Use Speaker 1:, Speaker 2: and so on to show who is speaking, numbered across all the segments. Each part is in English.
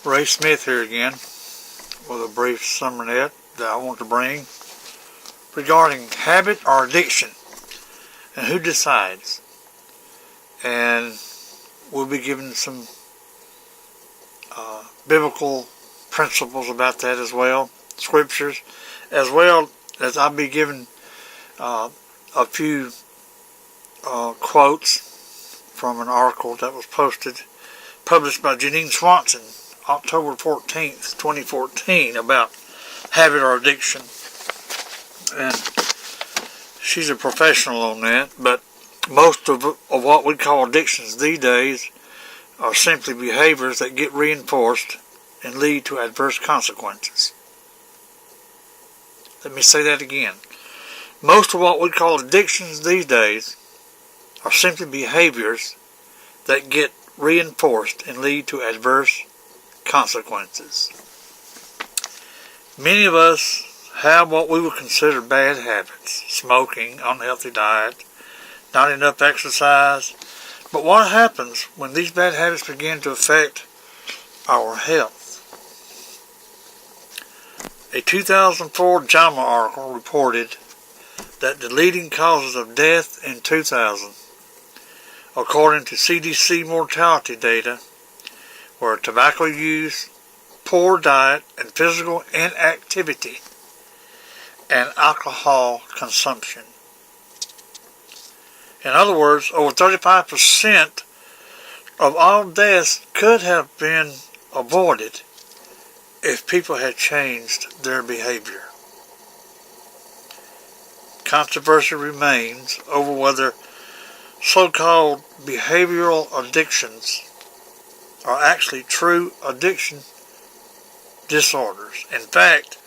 Speaker 1: Ray Smith here again with a brief sermonette that I want to bring regarding habit or addiction and who decides. And we'll be giving some biblical principles about that as well, scriptures, as well as I'll be giving a few quotes from an article that was published by Janine Swanson, October 14th, 2014, about habit or addiction. And she's a professional on that, but most of what we call addictions these days are simply behaviors that get reinforced and lead to adverse consequences. Let me say that again. Most of what we call addictions these days are simply behaviors that get reinforced and lead to adverse consequences. Many of us have what we would consider bad habits: smoking, unhealthy diet, not enough exercise. But what happens when these bad habits begin to affect our health? A 2004 JAMA article reported that the leading causes of death in 2000, according to CDC mortality data, were tobacco use, poor diet and physical inactivity, and alcohol consumption. In other words, over 35% of all deaths could have been avoided if people had changed their behavior. Controversy remains over whether so-called behavioral addictions are actually true addiction disorders. In fact,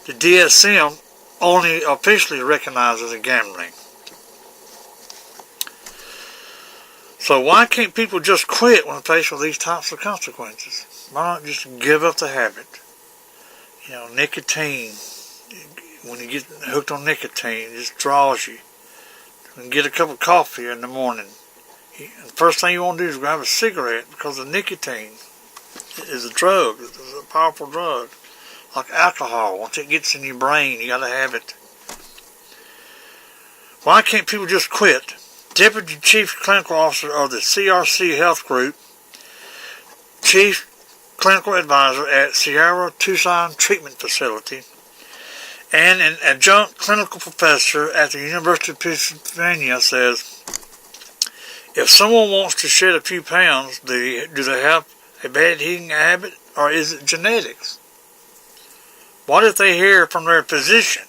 Speaker 1: the DSM only officially recognizes gambling. So why can't people just quit when faced with these types of consequences? Why not just give up the habit? You know, nicotine, when you get hooked on nicotine, it just draws you. And get a cup of coffee in the morning. And the first thing you want to do is grab a cigarette, because the nicotine is a drug. It's a powerful drug. Like alcohol. Once it gets in your brain, you gotta have it. Why can't people just quit? Deputy Chief Clinical Officer of the CRC Health Group, Chief Clinical Advisor at Sierra Tucson Treatment Facility, and an adjunct clinical professor at the University of Pennsylvania says, if someone wants to shed a few pounds, do they have a bad eating habit, or is it genetics? What if they hear from their physician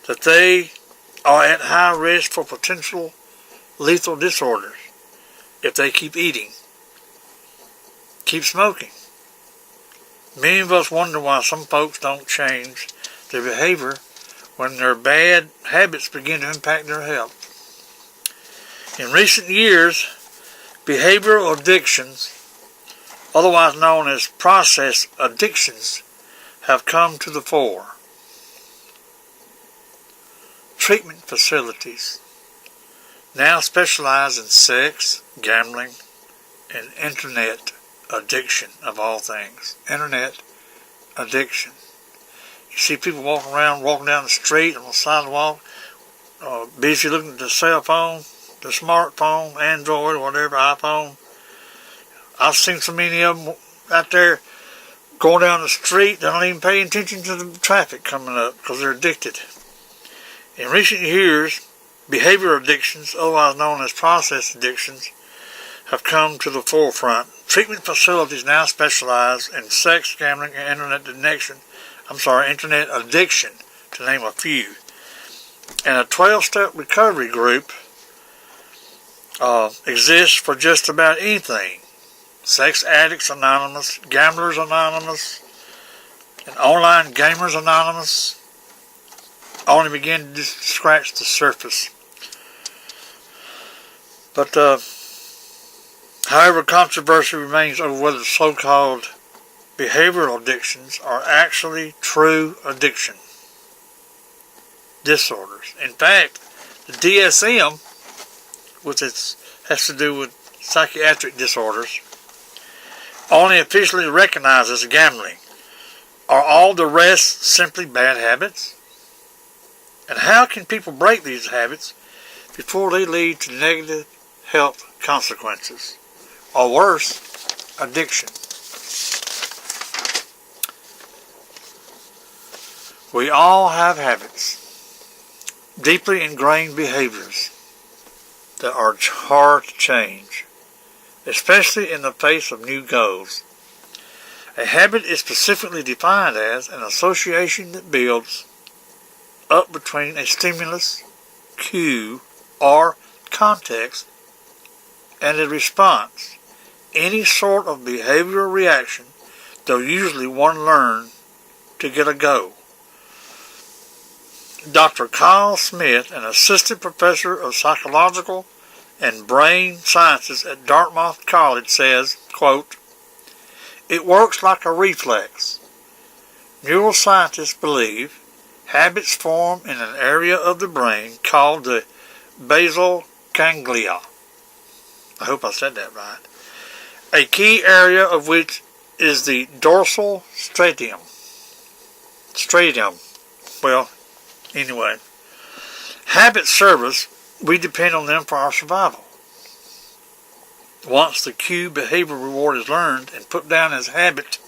Speaker 1: that they are at high risk for potential lethal disorders if they keep eating, keep smoking? Many of us wonder why some folks don't change their behavior when their bad habits begin to impact their health. In recent years, behavioral addictions, otherwise known as process addictions, have come to the fore. Treatment facilities now specialize in sex, gambling, and internet addiction, of all things. Internet addiction. You see people walking down the street on the sidewalk, busy looking at the cell phone, the smartphone, Android, whatever, iPhone. I've seen so many of them out there going down the street, they don't even pay attention to the traffic coming up because they're addicted. In recent years, behavioral addictions, otherwise known as process addictions, have come to the forefront. Treatment facilities now specialize in sex, gambling, and internet addiction, to name a few. And a 12-step recovery group exists for just about anything. Sex Addicts Anonymous, Gamblers Anonymous, and Online Gamers Anonymous only begin to scratch the surface. But, however, controversy remains over whether so-called behavioral addictions are actually true addiction disorders. In fact, the DSM, which has to do with psychiatric disorders, only officially recognized as gambling. Are all the rest simply bad habits? And how can people break these habits before they lead to negative health consequences? Or worse, addiction. We all have habits, deeply ingrained behaviors that are hard to change, especially in the face of new goals. A habit is specifically defined as an association that builds up between a stimulus, cue, or context and a response. Any sort of behavioral reaction, though usually one learned to get a go. Dr. Kyle Smith, an assistant professor of psychological and brain sciences at Dartmouth College, says, quote, "It works like a reflex. Neuroscientists believe habits form in an area of the brain called the basal ganglia." I hope I said that right. A key area of which is the dorsal striatum. Well, anyway. Habits serve us. We depend on them for our survival. Once the cue behavior reward is learned and put down as habit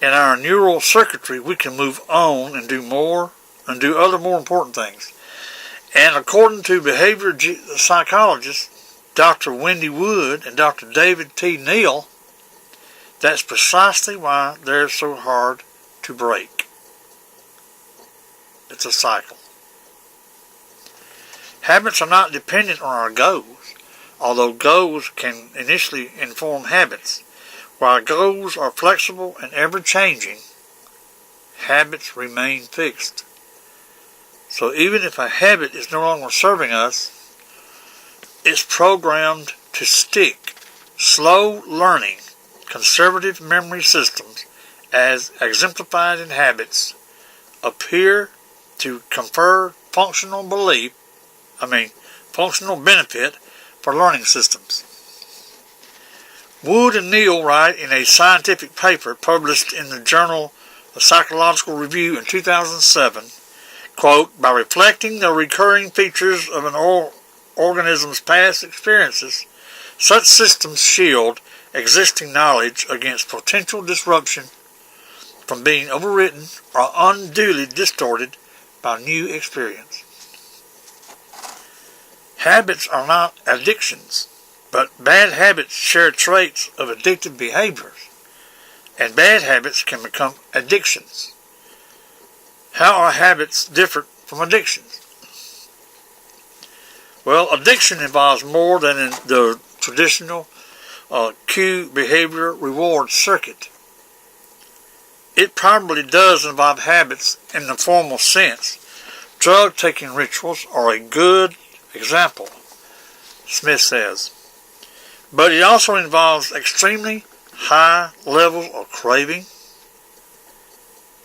Speaker 1: in our neural circuitry, we can move on and do other more important things. And according to behavior psychologists Dr. Wendy Wood and Dr. David T. Neal, that's precisely why they're so hard to break. It's a cycle. Habits are not dependent on our goals, although goals can initially inform habits. While goals are flexible and ever-changing, habits remain fixed. So even if a habit is no longer serving us, it's programmed to stick. Slow learning, conservative memory systems, as exemplified in habits, appear to confer functional benefit for learning systems. Wood and Neal write in a scientific paper published in the Journal of Psychological Review in 2007, quote, "By reflecting the recurring features of an organism's past experiences, such systems shield existing knowledge against potential disruption from being overwritten or unduly distorted by new experience." Habits are not addictions, but bad habits share traits of addictive behaviors, and bad habits can become addictions. How are habits different from addictions? Well, addiction involves more than in the traditional cue behavior reward circuit. It probably does involve habits in the formal sense. Drug-taking rituals are a good example, Smith says. But it also involves extremely high levels of craving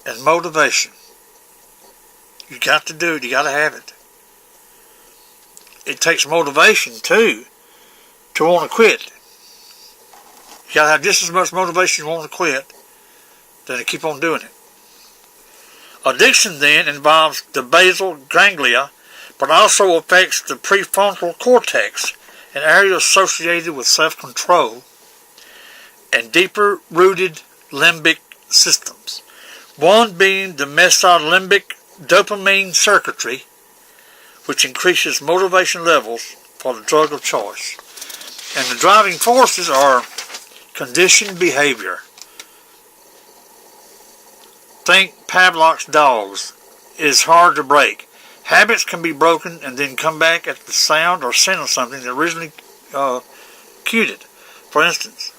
Speaker 1: and motivation. You got to do it. You got to have it. It takes motivation, too, to want to quit. You got to have just as much motivation to want to quit than to keep on doing it. Addiction, then, involves the basal ganglia, but also affects the prefrontal cortex, an area associated with self-control, and deeper-rooted limbic systems. One being the mesolimbic dopamine circuitry, which increases motivation levels for the drug of choice. And the driving forces are conditioned behavior. Think Pavlov's dogs is hard to break. Habits can be broken and then come back at the sound or scent of something that originally cued it. For instance,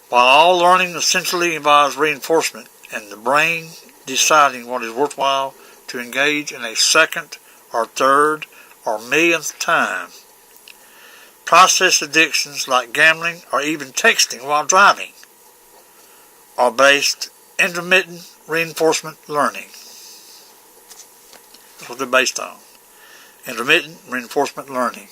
Speaker 1: while all learning essentially involves reinforcement and the brain deciding what is worthwhile to engage in a second or third or millionth time, process addictions like gambling or even texting while driving are based intermittent reinforcement learning. That's what they're based on. Intermittent reinforcement learning.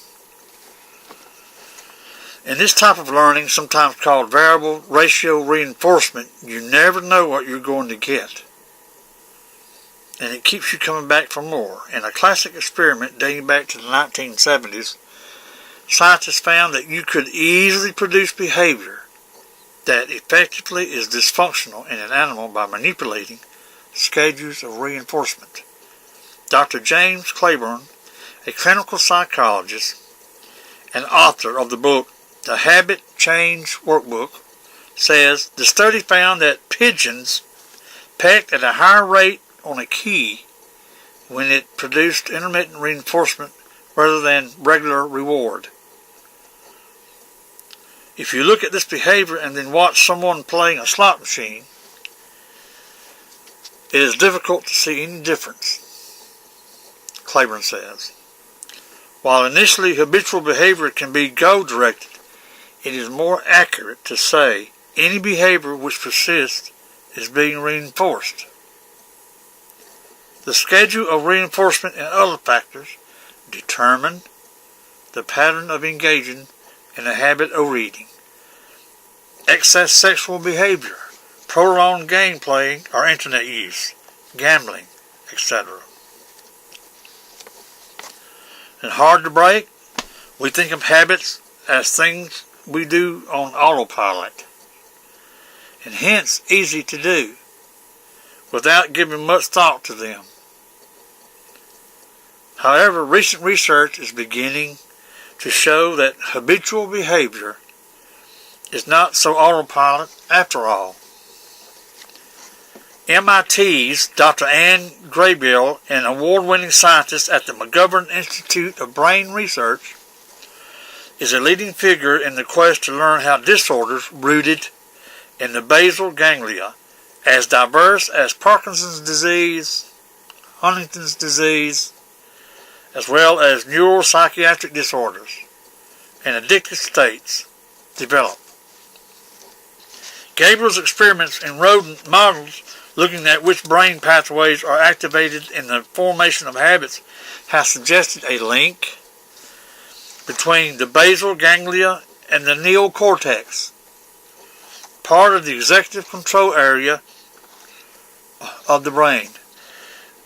Speaker 1: In this type of learning, sometimes called variable ratio reinforcement, you never know what you're going to get. And it keeps you coming back for more. In a classic experiment dating back to the 1970s, scientists found that you could easily produce behavior that effectively is dysfunctional in an animal by manipulating schedules of reinforcement. Dr. James Claiborne, a clinical psychologist and author of the book The Habit Change Workbook, says the study found that pigeons pecked at a higher rate on a key when it produced intermittent reinforcement rather than regular reward. If you look at this behavior and then watch someone playing a slot machine, it is difficult to see any difference, Claiborne says. While initially habitual behavior can be goal-directed, it is more accurate to say any behavior which persists is being reinforced. The schedule of reinforcement and other factors determine the pattern of engaging in a habit of reading. Excess sexual behavior, prolonged game playing or internet use, gambling, etc. And hard to break, we think of habits as things we do on autopilot, and hence easy to do, without giving much thought to them. However, recent research is beginning to show that habitual behavior is not so autopilot after all. MIT's Dr. Anne Graybill, an award-winning scientist at the McGovern Institute of Brain Research, is a leading figure in the quest to learn how disorders rooted in the basal ganglia, as diverse as Parkinson's disease, Huntington's disease, as well as neuropsychiatric disorders and addictive states, develop. Gabriel's experiments in rodent models looking at which brain pathways are activated in the formation of habits have suggested a link between the basal ganglia and the neocortex, part of the executive control area of the brain.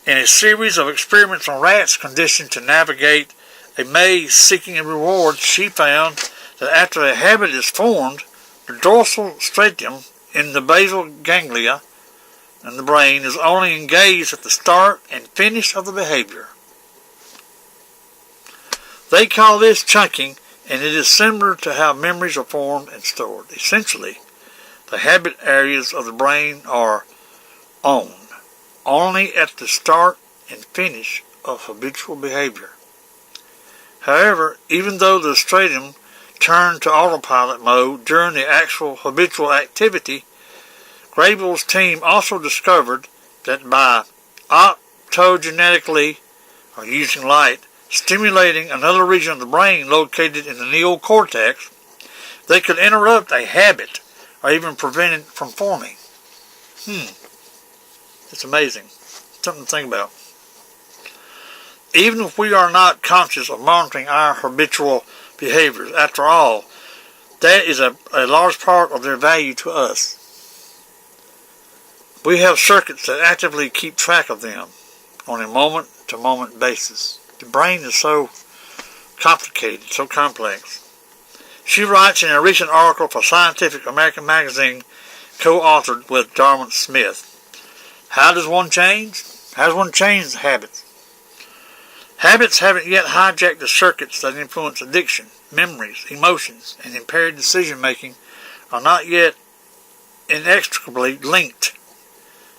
Speaker 1: In a series of experiments on rats conditioned to navigate a maze seeking a reward, she found that after a habit is formed, the dorsal striatum in the basal ganglia and the brain is only engaged at the start and finish of the behavior. They call this chunking, and it is similar to how memories are formed and stored. Essentially, the habit areas of the brain are on only at the start and finish of habitual behavior. However, even though the striatum turned to autopilot mode during the actual habitual activity, Graybill's team also discovered that by optogenetically, or using light, stimulating another region of the brain located in the neocortex, they could interrupt a habit or even prevent it from forming. It's amazing. Something to think about. Even if we are not conscious of monitoring our habitual behaviors, after all, that is a large part of their value to us. We have circuits that actively keep track of them on a moment-to-moment basis. The brain is so complicated, so complex. She writes in a recent article for Scientific American magazine, co-authored with Darwin Smith, how does one change? How does one change habits? Habits haven't yet hijacked the circuits that influence addiction, memories, emotions, and impaired decision-making are not yet inextricably linked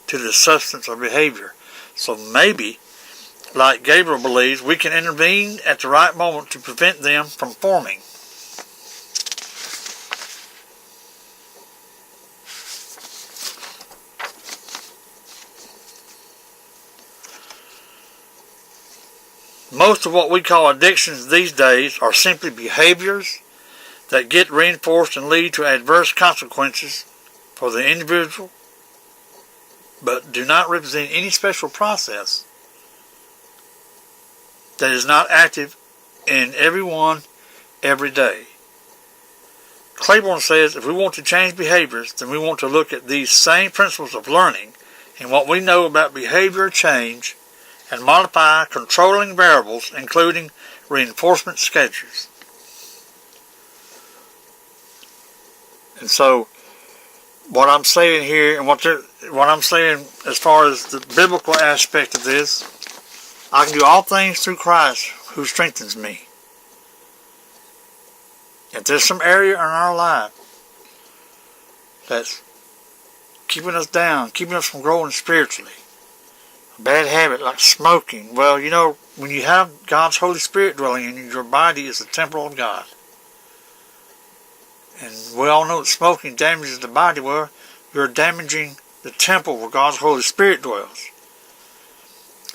Speaker 1: to the substance of behavior. So maybe, like Gabriel believes, we can intervene at the right moment to prevent them from forming. Most of what we call addictions these days are simply behaviors that get reinforced and lead to adverse consequences for the individual, but do not represent any special process that is not active in everyone every day. Claiborne says if we want to change behaviors, then we want to look at these same principles of learning and what we know about behavior change and modify controlling variables, including reinforcement schedules. And so, what I'm saying here, and what I'm saying as far as the biblical aspect of this, I can do all things through Christ who strengthens me. If there's some area in our life that's keeping us down, keeping us from growing spiritually, a bad habit like smoking, well, you know, when you have God's Holy Spirit dwelling in you, your body is the temple of God. And we all know that smoking damages the body. Well, you're damaging the temple where God's Holy Spirit dwells.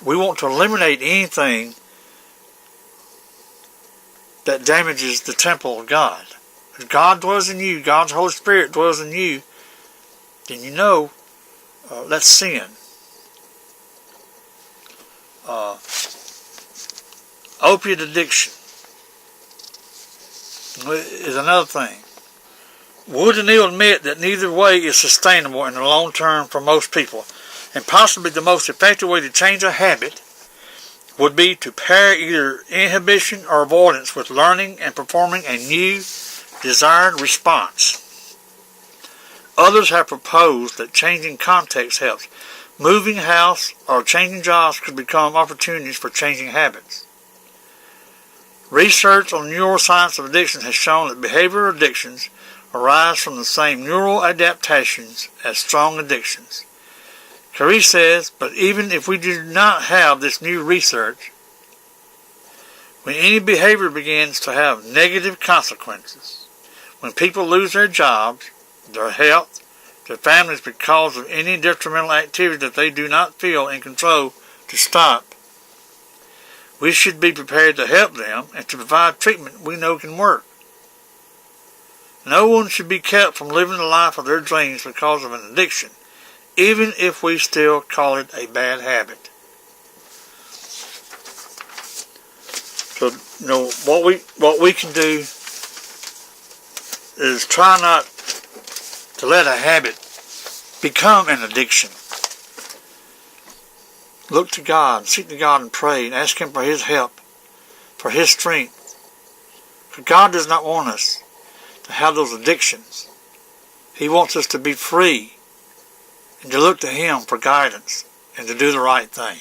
Speaker 1: We want to eliminate anything that damages the temple of God. If God dwells in you, God's Holy Spirit dwells in you, then you know that's sin. Opiate addiction is another thing. Wood and Neal admit that neither way is sustainable in the long term for most people, and possibly the most effective way to change a habit would be to pair either inhibition or avoidance with learning and performing a new desired response. Others have proposed that changing context helps. Moving house or changing jobs could become opportunities for changing habits. Research on neuroscience of addiction has shown that behavioral addictions arise from the same neural adaptations as strong addictions. Carey says, but even if we do not have this new research, when any behavior begins to have negative consequences, when people lose their jobs, their health, their families because of any detrimental activity that they do not feel in control to stop, we should be prepared to help them and to provide treatment we know can work. No one should be kept from living the life of their dreams because of an addiction, even if we still call it a bad habit. So, you know, what we can do is try not to let a habit become an addiction. Look to God, seek to God and pray and ask Him for His help, for His strength. For God does not want us to have those addictions. He wants us to be free and to look to Him for guidance and to do the right thing.